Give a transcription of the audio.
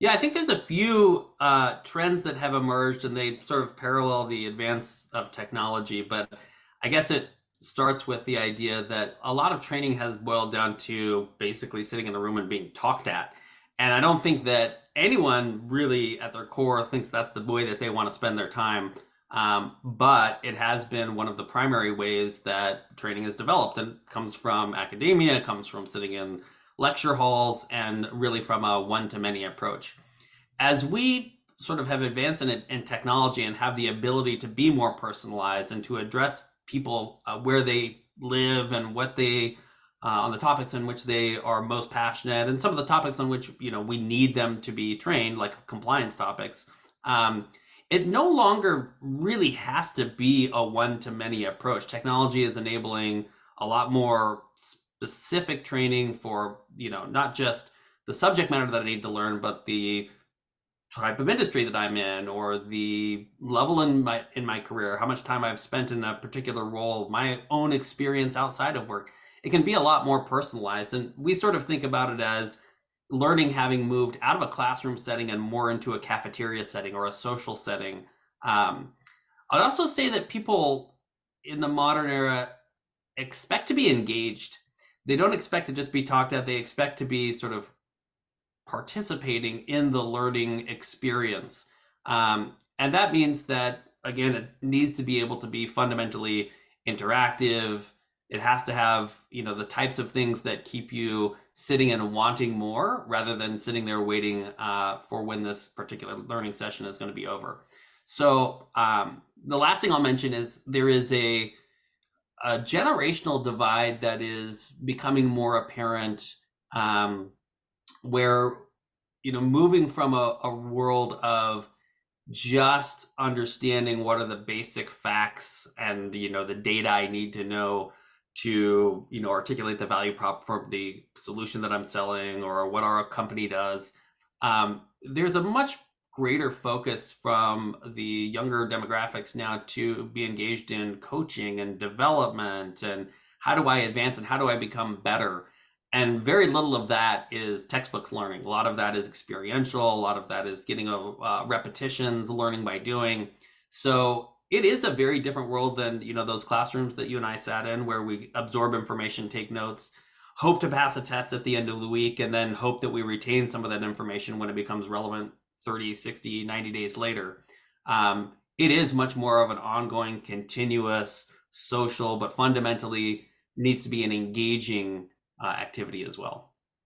Yeah, I think there's a few trends that have emerged and they sort of parallel the advance of technology, but I guess it starts with the idea that a lot of training has boiled down to basically sitting in a room and being talked at. And I don't think that anyone really at their core thinks that's the way that they want to spend their time. But it has been one of the primary ways that training is developed and comes from academia, comes from sitting in lecture halls, and really from a one-to-many approach. As we sort of have advanced in technology and have the ability to be more personalized and to address people where they live and what they on the topics in which they are most passionate and some of the topics on which we need them to be trained, like compliance topics. um, it no longer really has to be a one-to-many approach. Technology is enabling a lot more specific training for not just the subject matter that I need to learn, but the type of industry that I'm in, or the level in my career, how much time I've spent in a particular role, my own experience outside of work. It can be a lot more personalized, and we sort of think about it as learning having moved out of a classroom setting and more into a cafeteria setting or a social setting. I'd also say that people in the modern era expect to be engaged. They don't expect to just be talked at. They expect to be sort of participating in the learning experience. And that means that, again, it needs to be able to be fundamentally interactive. It has to have, the types of things that keep you sitting and wanting more rather than sitting there waiting for when this particular learning session is going to be over. So the last thing I'll mention is there is a generational divide that is becoming more apparent, where moving from a world of just understanding what are the basic facts and the data I need to know to articulate the value prop for the solution that I'm selling or what our company does. There's a much greater focus from the younger demographics now to be engaged in coaching and development and how do I advance and how do I become better. And very little of that is textbooks learning. A lot of that is experiential. A lot of that is getting repetitions, learning by doing. So it is a very different world than those classrooms that you and I sat in, where we absorb information, take notes, hope to pass a test at the end of the week, and then hope that we retain some of that information when it becomes relevant 30, 60, 90 days later. It is much more of an ongoing, continuous, social, but fundamentally needs to be an engaging activity as well.